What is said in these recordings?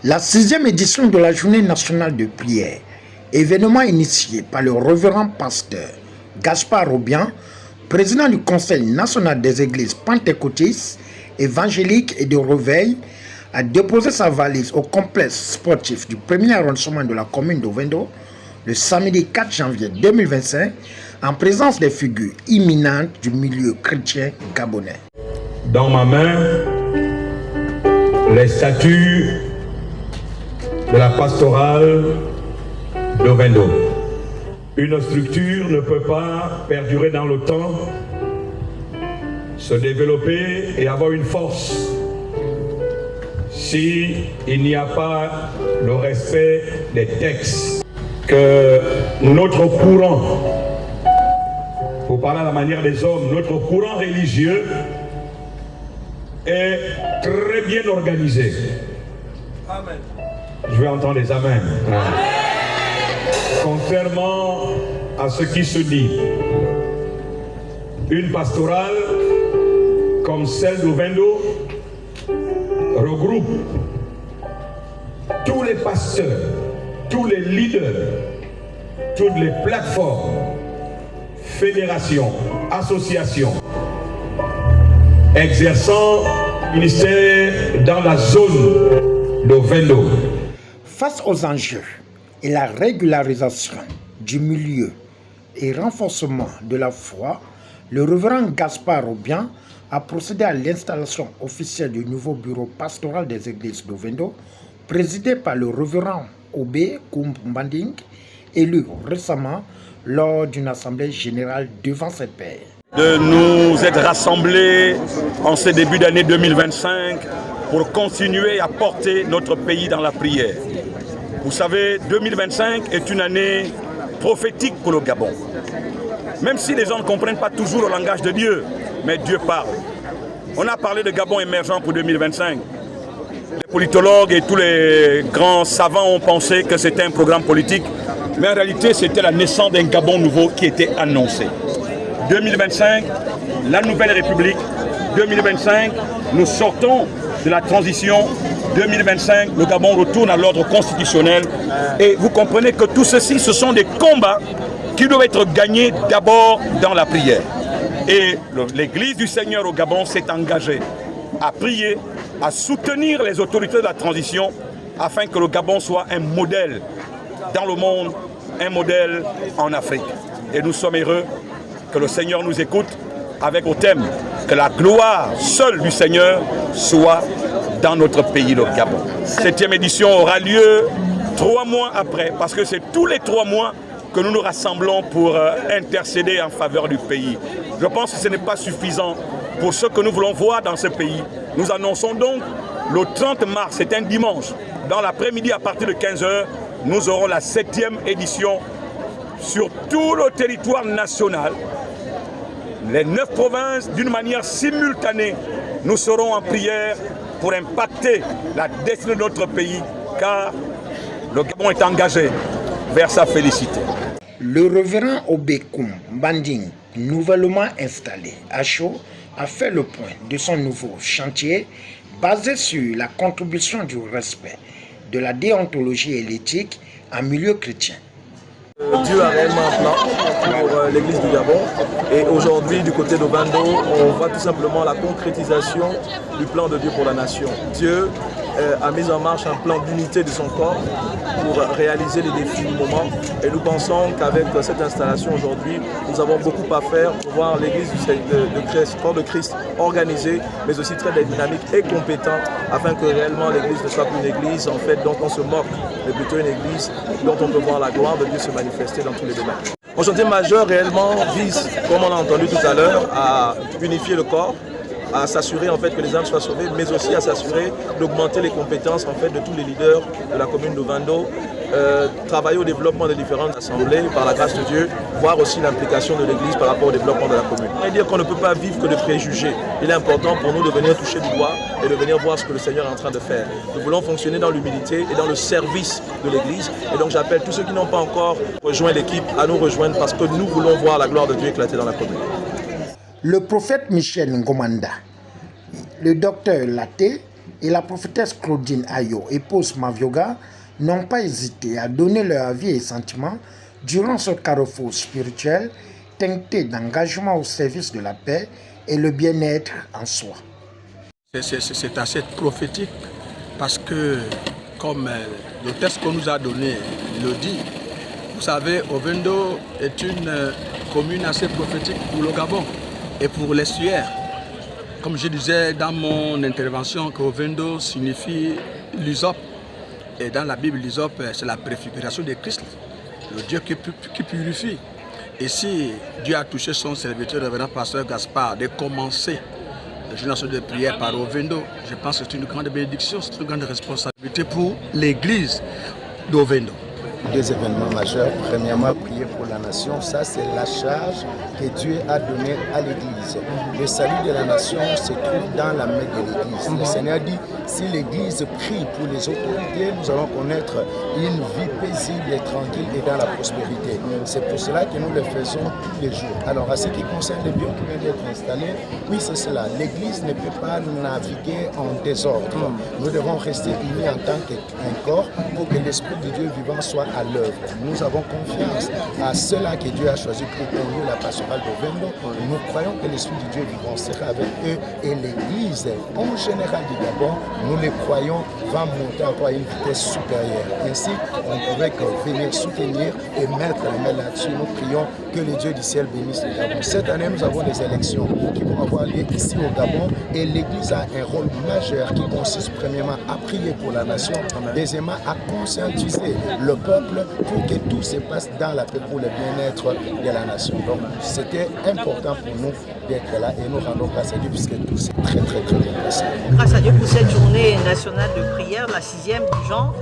La 6e édition de la Journée nationale de prière, événement initié par le révérend pasteur Gaspard Robian, président du Conseil national des églises pentecôtistes, évangéliques et de réveil, a déposé sa valise au complexe sportif du premier arrondissement de la commune d'Ovendo le samedi 4 janvier 2025 en présence des figures imminentes du milieu chrétien gabonais. Dans ma main, les statuts de la pastorale d'Ovendo. Une structure ne peut pas perdurer dans le temps, se développer et avoir une force si il n'y a pas le respect des textes. Que notre courant, pour parler à la manière des hommes, notre courant religieux est très bien organisé. Amen. Je vais entendre les amens. Amen. Contrairement à ce qui se dit, une pastorale comme celle d'Ovendo regroupe tous les pasteurs, tous les leaders, toutes les plateformes, fédérations, associations, exerçant ministère dans la zone d'Ovendo. Face aux enjeux et la régularisation du milieu et renforcement de la foi, le révérend Gaspard Robian a procédé à l'installation officielle du nouveau bureau pastoral des églises d'Ovendo, présidé par le révérend Obé Mbanding, élu récemment lors d'une assemblée générale devant cette paix. De nous être rassemblés en ce début d'année 2025 pour continuer à porter notre pays dans la prière. Vous savez, 2025 est une année prophétique pour le Gabon. Même si les gens ne comprennent pas toujours le langage de Dieu, mais Dieu parle. On a parlé de Gabon émergent pour 2025. Les politologues et tous les grands savants ont pensé que c'était un programme politique, mais en réalité c'était la naissance d'un Gabon nouveau qui était annoncé. 2025, la nouvelle République. 2025, nous sortons de la transition. 2025, le Gabon retourne à l'ordre constitutionnel. Et vous comprenez que tout ceci, ce sont des combats qui doivent être gagnés d'abord dans la prière. Et l'Église du Seigneur au Gabon s'est engagée à prier, à soutenir les autorités de la transition afin que le Gabon soit un modèle dans le monde, un modèle en Afrique. Et nous sommes heureux que le Seigneur nous écoute avec au thème que la gloire seule du Seigneur soit dans notre pays, le Gabon. Cette 7e édition aura lieu 3 mois après, parce que c'est tous les 3 mois que nous nous rassemblons pour intercéder en faveur du pays. Je pense que ce n'est pas suffisant pour ce que nous voulons voir dans ce pays. Nous annonçons donc le 30 mars, c'est un dimanche, dans l'après-midi à partir de 15 h, nous aurons la 7e édition sur tout le territoire national. Les 9 provinces, d'une manière simultanée, nous serons en prière pour impacter la destinée de notre pays, car le Gabon est engagé vers sa félicité. Le révérend Obékoum Mbanding, nouvellement installé à Chaud, a fait le point de son nouveau chantier basé sur la contribution du respect, de la déontologie et l'éthique en milieu chrétien. Dieu a réellement un plan pour l'église du Gabon et aujourd'hui du côté d'Ovendo, on voit tout simplement la concrétisation du plan de Dieu pour la nation. Dieu a mis en marche un plan d'unité de son corps pour réaliser les défis du moment et nous pensons qu'avec cette installation aujourd'hui, nous avons beaucoup à faire pour voir l'église du corps de Christ organisée mais aussi très dynamique et compétente afin que réellement l'église ne soit plus une église en fait dont on se moque, mais plutôt une église dont on peut voir la gloire de Dieu se manifester dans tous les domaines. Mon chantier majeur réellement vise, comme on l'a entendu tout à l'heure, à unifier le corps, à s'assurer en fait que les âmes soient sauvées, mais aussi à s'assurer d'augmenter les compétences en fait de tous les leaders de la commune d'Ovendo, travailler au développement des différentes assemblées par la grâce de Dieu, voir aussi l'implication de l'Église par rapport au développement de la commune. Et dire qu'on ne peut pas vivre que de préjugés. Il est important pour nous de venir toucher du doigt et de venir voir ce que le Seigneur est en train de faire. Nous voulons fonctionner dans l'humilité et dans le service de l'Église. Et donc j'appelle tous ceux qui n'ont pas encore rejoint l'équipe à nous rejoindre parce que nous voulons voir la gloire de Dieu éclater dans la commune. Le prophète Michel Ngomanda, le docteur Laté et la prophétesse Claudine Ayo, épouse Mavioga, n'ont pas hésité à donner leur avis et sentiments durant ce carrefour spirituel teinté d'engagement au service de la paix et le bien-être en soi. C'est assez prophétique parce que, comme le texte qu'on nous a donné le dit, vous savez, Ovendo est une commune assez prophétique pour le Gabon et pour l'estuaire. Comme je disais dans mon intervention, que Ovendo signifie l'Usope. Et dans la Bible, l'Usope, c'est la préfiguration de Christ, le Dieu qui purifie. Et si Dieu a touché son serviteur, le révérend pasteur Gaspard, de commencer la génération de prière par Ovendo, je pense que c'est une grande bénédiction, c'est une grande responsabilité pour l'Église d'Ovendo. Deux événements majeurs. Premièrement, prier pour la nation. Ça, c'est la charge que Dieu a donnée à l'Église. Le salut de la nation se trouve dans la main de l'Église. Le Seigneur dit, si l'Église prie pour les autorités, nous allons connaître une vie paisible et tranquille et dans la prospérité. C'est pour cela que nous le faisons tous les jours. Alors, à ce qui concerne le bureau qui vient d'être installé, oui, c'est cela. L'Église ne peut pas naviguer en désordre. Nous devons rester unis en tant qu'un corps pour que l'Esprit de Dieu vivant soit à l'œuvre. Nous avons confiance à ceux-là que Dieu a choisi pour conduire la pastorale d'Ovendo. Nous croyons que l'Esprit de Dieu vivant sera avec eux et l'Église en général du Gabon, nous les croyons, va monter encore à une vitesse supérieure. Ainsi, on pourrait venir soutenir et mettre la main là-dessus. Nous prions que le Dieu du ciel bénisse le Gabon. Cette année, nous avons des élections qui vont avoir lieu ici au Gabon et l'Église a un rôle majeur qui consiste premièrement à prier pour la nation, deuxièmement à conscientiser le peuple pour que tout se passe dans la paix pour le bien-être de la nation. Donc c'était important pour nous d'être là et nous rendons grâce à Dieu puisque tout s'est très bien passé. Grâce à Dieu pour cette journée nationale de prière, la 6e du genre.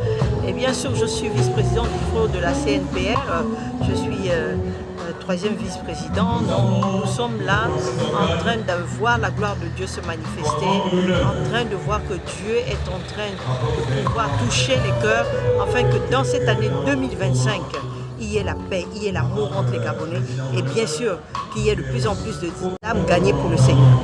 Et bien sûr, je suis vice-président du forum de la CNPR. Je suis 3e vice-président. Nous sommes là en train de voir la gloire de Dieu se manifester, en train de voir que Dieu est en train de pouvoir toucher les cœurs, afin que dans cette année 2025, il y ait la paix, il y ait l'amour entre les Gabonais et bien sûr qu'il y ait de plus en plus d'âmes gagnées pour le Seigneur.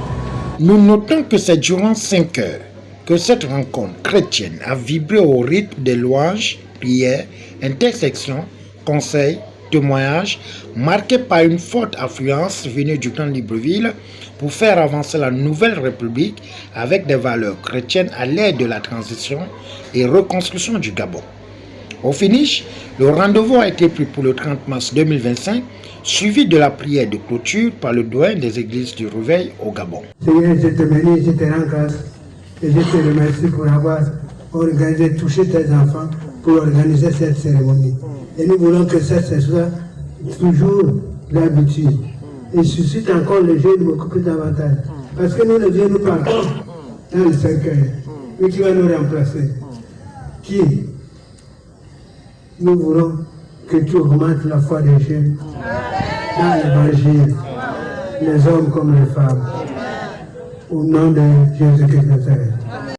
Nous notons que c'est durant 5 heures que cette rencontre chrétienne a vibré au rythme des louanges, prières, intersections, conseils, témoignages, marqués par une forte affluence venue du clan Libreville pour faire avancer la nouvelle République avec des valeurs chrétiennes à l'aide de la transition et reconstruction du Gabon. Au finish, le rendez-vous a été pris pour le 30 mars 2025, suivi de la prière de clôture par le doyen des églises du Réveil au Gabon. Seigneur, je te bénis, je te rends grâce et je te remercie pour avoir organisé, touché tes enfants pour organiser cette cérémonie. Et nous voulons que cette soit toujours l'habitude et suscite encore les jeunes beaucoup plus davantage. Parce que nous, les jeunes, nous partons dans le cercueil. Mais qui va nous remplacer? Qui? Nous voulons que tu augmentes la foi des jeunes dans l'évangile, les hommes comme les femmes, au nom de Jésus-Christ de Nazareth.